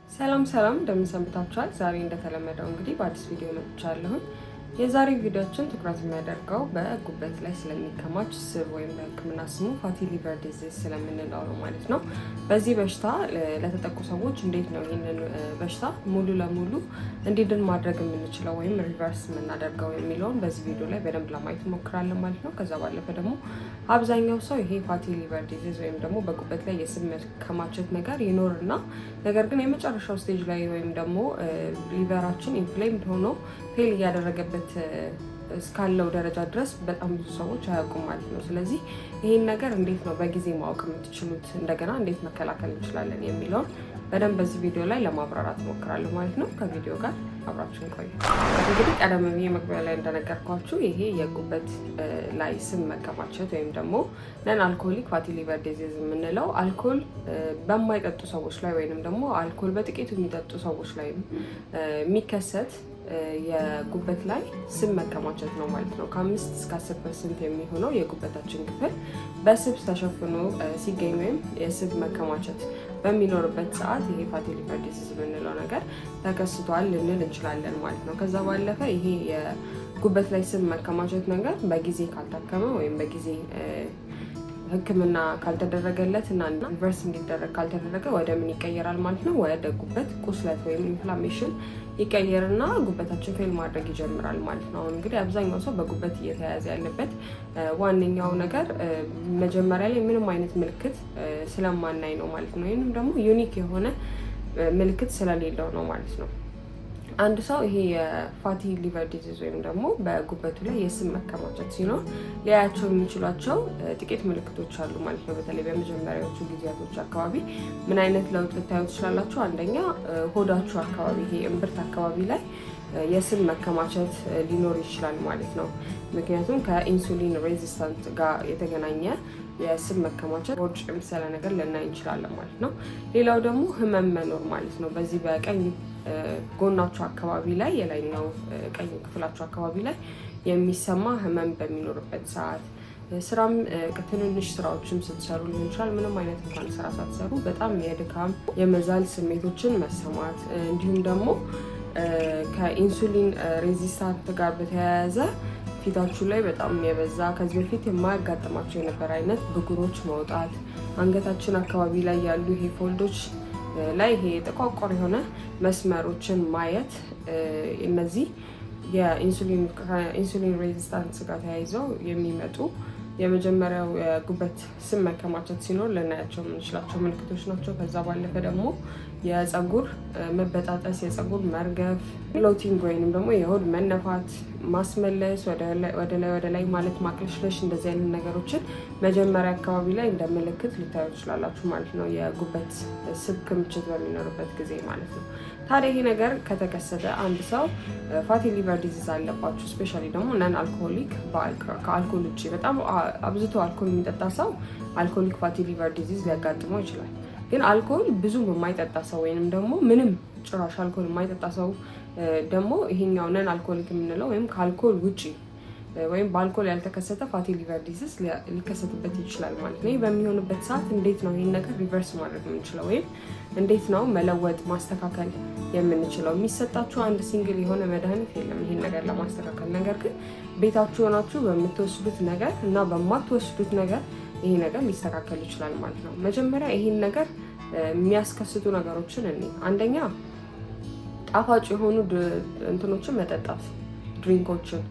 ሰላም እንደምን ሰንብታችኋል? ዛሬ እንደተለመደው እንግዲህ በአዲስ ቪዲዮ መጥቻለሁ። የዛሬ ቪዲዮችን ትኩረት የሚያደርገው በጉበት ላይ ስለሚከማች ስብ ወይም በሕክምና ስሙ ፋቲ ሊቨር ዲዚዝ ስለምንለው ነው ማለት ነው። በዚህ በሽታ ለተጠቁ ሰዎች እንዴት ነው ይህንን በሽታ ሙሉ ለሙሉ እንዲድን ማድረግ የምንችለው ወይም ሪቨርስ የምናደርገው የሚለውን በዚህ ቪዲዮ ላይ በደንብ ለማየት እንሞክራለን ማለት ነው። ከዛ ባለፈ ደግሞ አብዛኛው ሰው ይሄ ፋቲ ሊቨር ዲዚዝ ወይም ደግሞ በጉበት ላይ የስብ መከማቸት ነገር ይኖርና ነገር ግን የመጨረሻው ስቴጅ ላይ ወይም ደግሞ ሊቨራችን ኢንፍሌምድ ሆኖ ፌል እያደረገበት እስካለው ደረጃ ድረስ በጣም ብዙ ሰዎች አያውቁም ማለት ነው። ስለዚህ ይህን ነገር እንዴት ነው በጊዜ ማወቅ የምትችሉት፣ እንደገና እንዴት መከላከል እንችላለን የሚለውን በደንብ በዚህ ቪዲዮ ላይ ለማብራራት እሞክራለሁ ማለት ነው። ከቪዲዮ ጋር አብራችሁን ቆዩ። እንግዲህ ቀደም ብዬ መግቢያ ላይ እንደነገርኳችሁ ይሄ የጉበት ላይ ስብ መከማቸት ወይም ደግሞ ነን አልኮሊክ ፋቲ ሊቨር ዲዚዝ የምንለው አልኮል በማይጠጡ ሰዎች ላይ ወይንም ደግሞ አልኮል በጥቂቱ የሚጠጡ ሰዎች ላይ የሚከሰት የጉበት ላይ ስብ መከማቸት ነው ማለት ነው። ከ5 እስከ 10% የሚሆነው የጉበታችን ክፍል በስብ ተሸፍኖ ሲገኝ ወይም የስብ መከማቸት በሚኖርበት ሰዓት ይሄ ፋቲ ሊቨር ዲዚዝ የምንለው ነገር ተከስቷል ልንል እንችላለን ማለት ነው። ከዛ ባለፈ ይሄ የጉበት ላይ ስብ መከማቸት ነገር በጊዜ ካልታከመ ወይም በጊዜ ሕክምና ካልተደረገለት እና ሪቨርስ እንዲደረግ ካልተደረገ ወደ ምን ይቀየራል ማለት ነው? ወደ ጉበት ቁስለት ወይም ኢንፍላሜሽን ይቀየርና ጉበታችን ፌል ማድረግ ይጀምራል ማለት ነው። አሁን እንግዲህ አብዛኛው ሰው በጉበት እየተያያዘ ያለበት ዋነኛው ነገር መጀመሪያ ላይ ምንም አይነት ምልክት ስለማናይ ነው ማለት ነው። ይህንም ደግሞ ዩኒክ የሆነ ምልክት ስለሌለው ነው ማለት ነው። አንድ ሰው ይሄ የፋቲ ሊቨር ዲዚዝ ወይም ደግሞ በጉበቱ ላይ የስብ መከማቸት ሲኖር ሊያያቸው የሚችሏቸው ጥቂት ምልክቶች አሉ ማለት ነው። በተለይ በመጀመሪያዎቹ ጊዜያቶች አካባቢ ምን አይነት ለውጥ ልታዩ ትችላላችሁ? አንደኛ ሆዳችሁ አካባቢ ይሄ እምብርት አካባቢ ላይ የስብ መከማቸት ሊኖር ይችላል ማለት ነው። ምክንያቱም ከኢንሱሊን ሬዚስታንት ጋር የተገናኘ የስብ መከማቸት ቦርጭ የመሰለ ነገር ልናይ እንችላለን ማለት ነው። ሌላው ደግሞ ህመም መኖር ማለት ነው። በዚህ በቀኝ ጎናችሁ አካባቢ ላይ የላይኛው ቀኝ ክፍላችሁ አካባቢ ላይ የሚሰማ ህመም በሚኖርበት ሰዓት ስራም ከትንንሽ ስራዎችም ስትሰሩ ሊሆን ይችላል። ምንም አይነት እንኳን ስራ ሳትሰሩ በጣም የድካም የመዛል ስሜቶችን መሰማት እንዲሁም ደግሞ ከኢንሱሊን ሬዚስታንት ጋር በተያያዘ ፊታችሁ ላይ በጣም የበዛ ከዚህ በፊት የማያጋጥማቸው የነበር አይነት ብጉሮች መውጣት፣ አንገታችን አካባቢ ላይ ያሉ ይሄ ፎልዶች ላይ ይሄ ጠቋቆር የሆነ መስመሮችን ማየት፣ እነዚህ የኢንሱሊን ሬዚስታንስ ጋር ተያይዘው የሚመጡ የመጀመሪያው የጉበት ስብ መከማቸት ሲኖር ልናያቸው የምንችላቸው ምልክቶች ናቸው። ከዛ ባለፈ ደግሞ የፀጉር መበጣጠስ፣ የፀጉር መርገፍ፣ ብሎቲንግ ወይንም ደግሞ የሆድ መነፋት፣ ማስመለስ፣ ወደ ላይ ማለት ማቅለሽለሽ፣ እንደዚህ አይነት ነገሮችን መጀመሪያ አካባቢ ላይ እንደ ምልክት ልታዩ ትችላላችሁ ማለት ነው። የጉበት ስብ ክምችት በሚኖርበት ጊዜ ማለት ነው። ታዲያ ይሄ ነገር ከተከሰተ አንድ ሰው ፋቲ ሊቨር ዲዚዝ አለባችሁ፣ ስፔሻሊ ደግሞ ነን አልኮሆሊክ ከአልኮል ውጭ በጣም አብዝቶ አልኮል የሚጠጣ ሰው አልኮሆሊክ ፋቲ ሊቨር ዲዚዝ ሊያጋጥመው ይችላል። ግን አልኮል ብዙም የማይጠጣ ሰው ወይንም ደግሞ ምንም ጭራሽ አልኮል የማይጠጣ ሰው ደግሞ ይሄኛው ነን አልኮሆሊክ የምንለው ወይም ከአልኮል ውጭ ወይም በአልኮል ያልተከሰተ ፋቲ ሊቨር ዲዚዝ ሊከሰትበት ይችላል ማለት ነው። በሚሆንበት ሰዓት እንዴት ነው ይህን ነገር ሪቨርስ ማድረግ የምንችለው ወይም እንዴት ነው መለወጥ ማስተካከል የምንችለው? የሚሰጣችሁ አንድ ሲንግል የሆነ መድኃኒት የለም ይህን ነገር ለማስተካከል። ነገር ግን ቤታችሁ ሆናችሁ በምትወስዱት ነገር እና በማትወስዱት ነገር ይሄ ነገር ሊስተካከል ይችላል ማለት ነው። መጀመሪያ ይህን ነገር የሚያስከስቱ ነገሮችን አንደኛ ጣፋጭ የሆኑ እንትኖችን መጠጣት፣ ድሪንኮችን።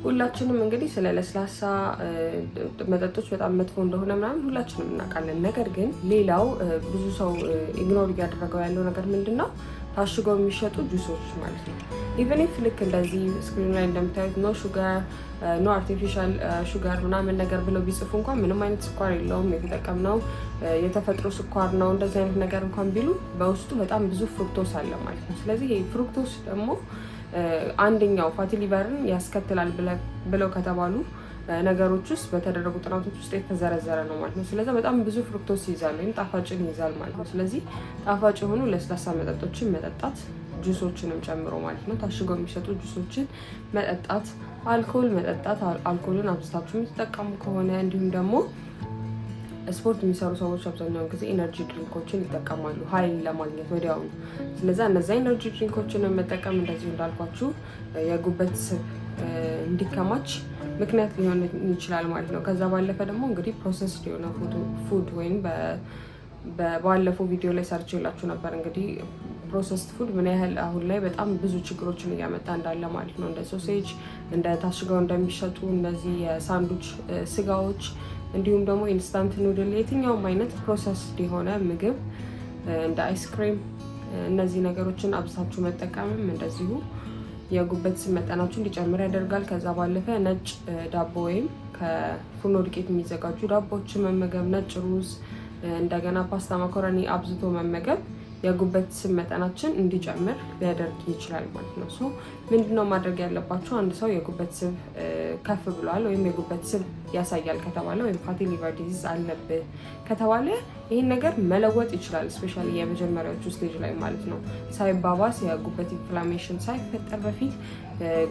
ሁላችንም እንግዲህ ስለ ለስላሳ መጠጦች በጣም መጥፎ እንደሆነ ምናምን ሁላችንም እናውቃለን። ነገር ግን ሌላው ብዙ ሰው ኢግኖር እያደረገው ያለው ነገር ምንድን ነው? ታሽገው የሚሸጡ ጁሶች ማለት ነው። ኢቨን ኢፍ ልክ እንደዚህ ስክሪን ላይ እንደምታዩት ኖ ሹጋር ኖ አርቲፊሻል ሹጋር ምናምን ነገር ብለው ቢጽፉ እንኳን ምንም አይነት ስኳር የለውም፣ የተጠቀምነው የተፈጥሮ ስኳር ነው እንደዚህ አይነት ነገር እንኳን ቢሉ በውስጡ በጣም ብዙ ፍሩክቶስ አለ ማለት ነው። ስለዚህ ይሄ ፍሩክቶስ ደግሞ አንደኛው ፋቲ ሊቨርን ያስከትላል ብለው ከተባሉ ነገሮች ውስጥ በተደረጉ ጥናቶች ውስጥ የተዘረዘረ ነው ማለት ነው። ስለዚህ በጣም ብዙ ፍሩክቶስ ይይዛል ወይም ጣፋጭን ይይዛል ማለት ነው። ስለዚህ ጣፋጭ የሆኑ ለስላሳ መጠጦችን መጠጣት፣ ጁሶችንም ጨምሮ ማለት ነው። ታሽገው የሚሸጡ ጁሶችን መጠጣት፣ አልኮል መጠጣት፣ አልኮልን አብዝታችሁ የምትጠቀሙ ከሆነ እንዲሁም ደግሞ ስፖርት የሚሰሩ ሰዎች አብዛኛውን ጊዜ ኢነርጂ ድሪንኮችን ይጠቀማሉ ኃይል ለማግኘት ወዲያውኑ። ስለዚህ እነዛ ኢነርጂ ድሪንኮችን መጠቀም እንደዚሁ እንዳልኳችሁ የጉበት ስብ እንዲከማች ምክንያት ሊሆን ይችላል ማለት ነው። ከዛ ባለፈ ደግሞ እንግዲህ ፕሮሰስድ የሆነ ፉድ ወይም ባለፈው ቪዲዮ ላይ ሰርቼላችሁ ነበር እንግዲህ ፕሮሰስድ ፉድ ምን ያህል አሁን ላይ በጣም ብዙ ችግሮችን እያመጣ እንዳለ ማለት ነው። እንደ ሶሴጅ፣ እንደ ታሽገው እንደሚሸጡ እነዚህ የሳንዱች ስጋዎች፣ እንዲሁም ደግሞ ኢንስታንት ኑድል፣ የትኛውም አይነት ፕሮሰስድ የሆነ ምግብ እንደ አይስክሬም፣ እነዚህ ነገሮችን አብዝታችሁ መጠቀምም እንደዚሁ የጉበት ስብ መጠናችሁ እንዲጨምር ያደርጋል። ከዛ ባለፈ ነጭ ዳቦ ወይም ከፉርኖ ዱቄት የሚዘጋጁ ዳቦዎችን መመገብ፣ ነጭ ሩዝ፣ እንደገና ፓስታ፣ መኮረኒ አብዝቶ መመገብ የጉበት ስብ መጠናችን እንዲጨምር ሊያደርግ ይችላል ማለት ነው። ምንድነው ማድረግ ያለባቸው? አንድ ሰው የጉበት ስብ ከፍ ብሏል ወይም የጉበት ስብ ያሳያል ከተባለ ወይም ፋቲ ሊቨር ዲዚዝ አለብህ ከተባለ ይህን ነገር መለወጥ ይችላል። ስፔሻሊ የመጀመሪያዎቹ ስቴጅ ላይ ማለት ነው። ሳይባባስ የጉበት ኢንፍላሜሽን ሳይፈጠር በፊት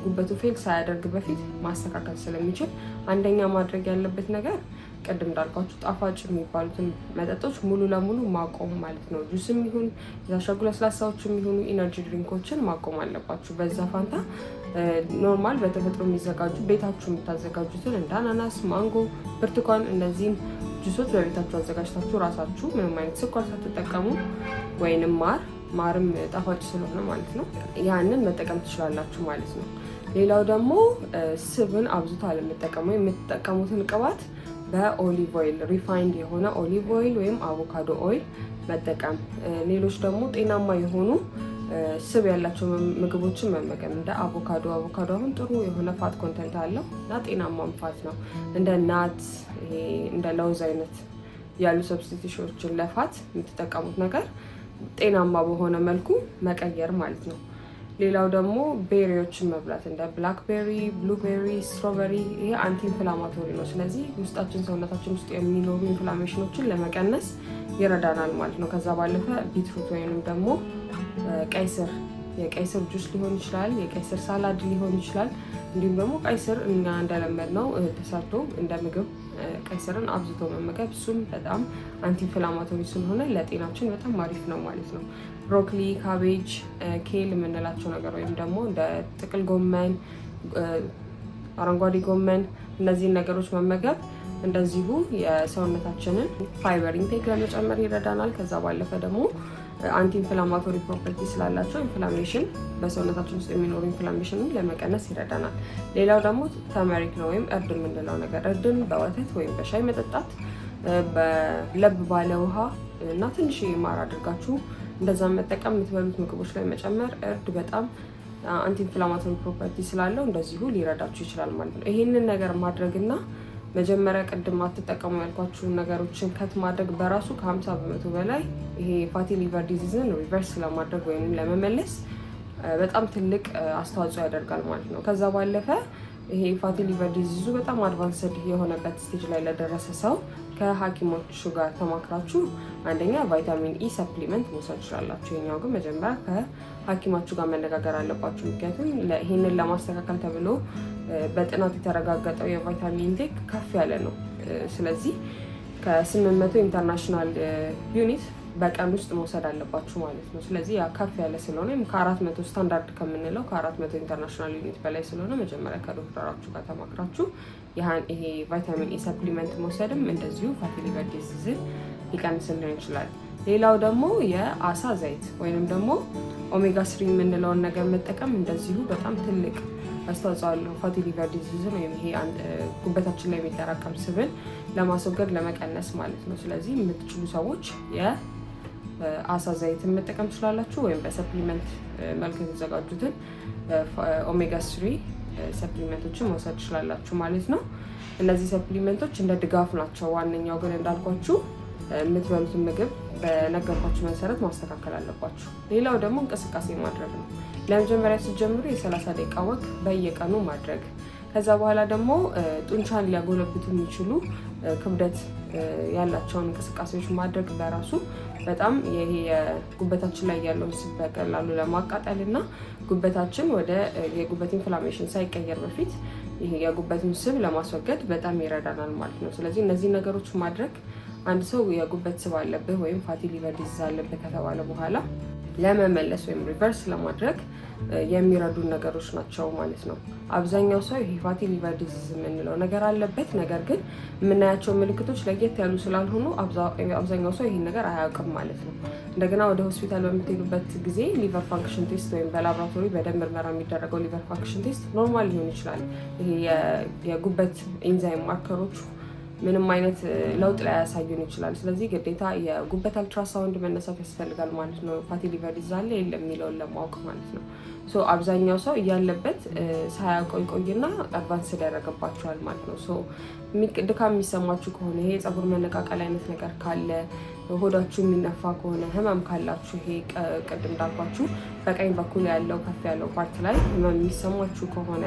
ጉበቱ ፌል ሳያደርግ በፊት ማስተካከል ስለሚችል አንደኛ ማድረግ ያለበት ነገር ቅድም እንዳልኳችሁ ጣፋጭ የሚባሉትን መጠጦች ሙሉ ለሙሉ ማቆም ማለት ነው። ጁስም ይሁን የታሸጉ ለስላሳዎችም ይሁኑ ኢነርጂ ድሪንኮችን ማቆም አለባችሁ። በዛ ፋንታ ኖርማል በተፈጥሮ የሚዘጋጁ ቤታችሁ የምታዘጋጁትን እንደ አናናስ፣ ማንጎ፣ ብርቱካን እነዚህን ጁሶች በቤታችሁ አዘጋጅታችሁ ራሳችሁ ምንም አይነት ስኳር ሳትጠቀሙ ወይንም ማርም ጣፋጭ ስለሆነ ማለት ነው ያንን መጠቀም ትችላላችሁ ማለት ነው። ሌላው ደግሞ ስብን አብዝቶ አለመጠቀም ወይም የምትጠቀሙትን ቅባት በኦሊቭ ኦይል ሪፋይንድ የሆነ ኦሊቭ ኦይል ወይም አቮካዶ ኦይል መጠቀም። ሌሎች ደግሞ ጤናማ የሆኑ ስብ ያላቸው ምግቦችን መመገብ እንደ አቮካዶ አሁን ጥሩ የሆነ ፋት ኮንተንት አለው እና ጤናማም ፋት ነው። እንደ ናት እንደ ለውዝ አይነት ያሉ ሰብስቲቱሽኖችን ለፋት የምትጠቀሙት ነገር ጤናማ በሆነ መልኩ መቀየር ማለት ነው። ሌላው ደግሞ ቤሪዎችን መብላት እንደ ብላክቤሪ፣ ብሉቤሪ፣ ስትሮበሪ ይሄ አንቲ ኢንፍላማቶሪ ነው። ስለዚህ ውስጣችን ሰውነታችን ውስጥ የሚኖሩ ኢንፍላሜሽኖችን ለመቀነስ ይረዳናል ማለት ነው። ከዛ ባለፈ ቢትሩት ወይንም ደግሞ የቀይ ስር ጁስ ሊሆን ይችላል፣ የቀይ ስር ሳላድ ሊሆን ይችላል። እንዲሁም ደግሞ ቀይ ስር እኛ እንደለመድነው ተሰርቶ እንደ ምግብ ቀይ ስርን አብዝቶ መመገብ እሱም በጣም አንቲ ኢንፍላማቶሪ ስለሆነ ለጤናችን በጣም አሪፍ ነው ማለት ነው። ብሮኮሊ፣ ካቤጅ፣ ኬል የምንላቸው ነገር ወይም ደግሞ እንደ ጥቅል ጎመን፣ አረንጓዴ ጎመን እነዚህን ነገሮች መመገብ እንደዚሁ የሰውነታችንን ፋይበር ኢንቴክ ለመጨመር ይረዳናል። ከዛ ባለፈ ደግሞ አንቲ ኢንፍላማቶሪ ፕሮፐርቲ ስላላቸው ኢንፍላሜሽን በሰውነታችን ውስጥ የሚኖሩ ኢንፍላሜሽንን ለመቀነስ ይረዳናል። ሌላው ደግሞ ተመሪክ ነው ወይም እርድ የምንለው ነገር እርድን በወተት ወይም በሻይ መጠጣት፣ በለብ ባለ ውሃ እና ትንሽ ማር አድርጋችሁ እንደዛ መጠቀም፣ የምትበሉት ምግቦች ላይ መጨመር። እርድ በጣም አንቲ ኢንፍላማቶሪ ፕሮፐርቲ ስላለው እንደዚሁ ሊረዳችሁ ይችላል ማለት ነው። ይህንን ነገር ማድረግና መጀመሪያ ቅድም አትጠቀሙ ያልኳችሁን ነገሮችን ከት ማድረግ በራሱ ከ50 በመቶ በላይ ይሄ ፋቲ ሊቨር ዲዚዝን ሪቨርስ ለማድረግ ወይም ለመመለስ በጣም ትልቅ አስተዋጽኦ ያደርጋል ማለት ነው። ከዛ ባለፈ ይሄ ፋቲ ሊቨር ዲዚዙ በጣም አድቫንስድ የሆነበት ስቴጅ ላይ ለደረሰ ሰው ከሐኪሞቹ ጋር ተማክራችሁ አንደኛ ቫይታሚን ኢ ሰፕሊመንት መውሰድ ትችላላችሁ። የኛው ግን መጀመሪያ ከሐኪማችሁ ጋር መነጋገር አለባችሁ። ምክንያቱም ይህንን ለማስተካከል ተብሎ በጥናት የተረጋገጠው የቫይታሚን ኢንቴክ ከፍ ያለ ነው። ስለዚህ ከ800 ኢንተርናሽናል ዩኒት በቀን ውስጥ መውሰድ አለባችሁ ማለት ነው። ስለዚህ ያ ከፍ ያለ ስለሆነ ከ400 ስታንዳርድ ከምንለው ከ400 ኢንተርናሽናል ዩኒት በላይ ስለሆነ መጀመሪያ ከዶክተራችሁ ጋር ተማክራችሁ ይሄ ቫይታሚን ኢ ሰፕሊመንት መውሰድም እንደዚሁ ፋቲ ሊቨር ዲዚዝን ሊቀንስልን ይችላል። ሌላው ደግሞ የአሳ ዘይት ወይንም ደግሞ ኦሜጋ 3 የምንለውን ነገር መጠቀም እንደዚሁ በጣም ትልቅ አስተዋጽኦ አለው ፋቲ ሊቨር ዲዚዝን ወይም ይሄ ጉበታችን ላይ የሚጠራቀም ስብን ለማስወገድ ለመቀነስ ማለት ነው። ስለዚህ የምትችሉ ሰዎች የአሳ ዘይትን መጠቀም ትችላላችሁ ወይም በሰፕሊመንት መልክ የተዘጋጁትን ኦሜጋ 3 ሰፕሊመንቶችን መውሰድ ትችላላችሁ ማለት ነው። እነዚህ ሰፕሊመንቶች እንደ ድጋፍ ናቸው። ዋነኛው ግን እንዳልኳችሁ የምትበሉትን ምግብ በነገርኳችሁ መሰረት ማስተካከል አለባችሁ። ሌላው ደግሞ እንቅስቃሴ ማድረግ ነው። ለመጀመሪያ ስትጀምሩ የ30 ደቂቃ ወክ በየቀኑ ማድረግ። ከዛ በኋላ ደግሞ ጡንቻን ሊያጎለብቱ የሚችሉ ክብደት ያላቸውን እንቅስቃሴዎች ማድረግ በራሱ በጣም ይሄ የጉበታችን ላይ ያለውን ስብ በቀላሉ ለማቃጠል እና ጉበታችን ወደ የጉበት ኢንፍላሜሽን ሳይቀየር በፊት ይሄ የጉበትን ስብ ለማስወገድ በጣም ይረዳናል ማለት ነው። ስለዚህ እነዚህ ነገሮች ማድረግ አንድ ሰው የጉበት ስብ አለብህ ወይም ፋቲ ሊቨር ዲዚዝ አለብህ ከተባለ በኋላ ለመመለስ ወይም ሪቨርስ ለማድረግ የሚረዱ ነገሮች ናቸው ማለት ነው። አብዛኛው ሰው ይሄ ፋቲ ሊቨር ዲዚዝ የምንለው ነገር አለበት። ነገር ግን የምናያቸው ምልክቶች ለየት ያሉ ስላልሆኑ አብዛኛው ሰው ይሄን ነገር አያውቅም ማለት ነው። እንደገና ወደ ሆስፒታል በምትሄዱበት ጊዜ ሊቨር ፋንክሽን ቴስት ወይም በላቦራቶሪ በደም ምርመራ የሚደረገው ሊቨር ፋንክሽን ቴስት ኖርማል ሊሆን ይችላል። ይሄ የጉበት ኤንዛይም ማርከሮቹ ምንም አይነት ለውጥ ላይ ያሳዩን ይችላል። ስለዚህ ግዴታ የጉበት አልትራሳውንድ መነሳት ያስፈልጋል ማለት ነው። ፋቲ ሊቨር ዲዚዝ አለ የለም የሚለውን ለማወቅ ማለት ነው። አብዛኛው ሰው እያለበት ሳያውቀው ይቆይና አድቫንስ ያደረገባቸዋል ማለት ነው። ድካም የሚሰማችሁ ከሆነ ይሄ የፀጉር መነቃቀል አይነት ነገር ካለ፣ ሆዳችሁ የሚነፋ ከሆነ፣ ህመም ካላችሁ ይሄ ቅድም እንዳልኳችሁ በቀኝ በኩል ያለው ከፍ ያለው ፓርት ላይ ህመም የሚሰማችሁ ከሆነ፣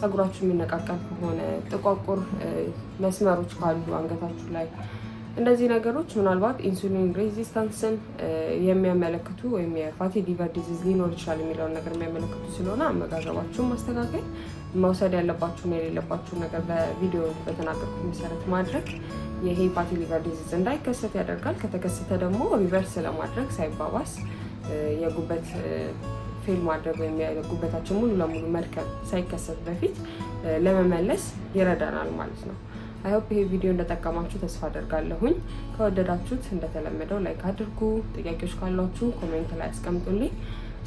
ፀጉራችሁ የሚነቃቀል ከሆነ፣ ጥቋቁር መስመሮች ካሉ አንገታችሁ ላይ እንደዚህ ነገሮች ምናልባት ኢንሱሊን ሬዚስታንስን የሚያመለክቱ ወይም የፋቲ ሊቨር ዲዚዝ ሊኖር ይችላል የሚለውን ነገር የሚያመለክቱ ስለሆነ አመጋገባችሁን ማስተካከል፣ መውሰድ ያለባችሁን የሌለባችሁን ነገር በቪዲዮ በተናገርኩት መሰረት ማድረግ ይሄ ፋቲ ሊቨር ዲዚዝ እንዳይከሰት ያደርጋል። ከተከሰተ ደግሞ ሪቨርስ ለማድረግ ሳይባባስ የጉበት ፌል ማድረግ ወይም የጉበታችን ሙሉ ለሙሉ መድከም ሳይከሰት በፊት ለመመለስ ይረዳናል ማለት ነው። አይሆፕ ይሄ ቪዲዮ እንደጠቀማችሁ ተስፋ አደርጋለሁኝ። ከወደዳችሁት እንደተለመደው ላይክ አድርጉ። ጥያቄዎች ካሏችሁ ኮሜንት ላይ አስቀምጡልኝ።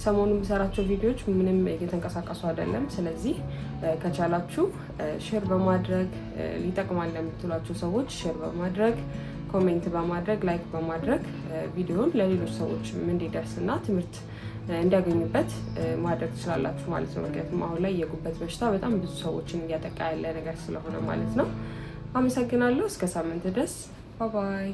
ሰሞኑን የምሰራቸው ቪዲዮዎች ምንም እየተንቀሳቀሱ አይደለም። ስለዚህ ከቻላችሁ ሼር በማድረግ ሊጠቅማል ለምትሏቸው ሰዎች ሼር በማድረግ ኮሜንት በማድረግ ላይክ በማድረግ ቪዲዮውን ለሌሎች ሰዎች እንዲደርስና ትምህርት እንዲያገኙበት ማድረግ ትችላላችሁ ማለት ነው። ምክንያቱም አሁን ላይ የጉበት በሽታ በጣም ብዙ ሰዎችን እያጠቃ ያለ ነገር ስለሆነ ማለት ነው። አመሰግናለሁ። እስከ ሳምንት ድረስ ባይ ባይ።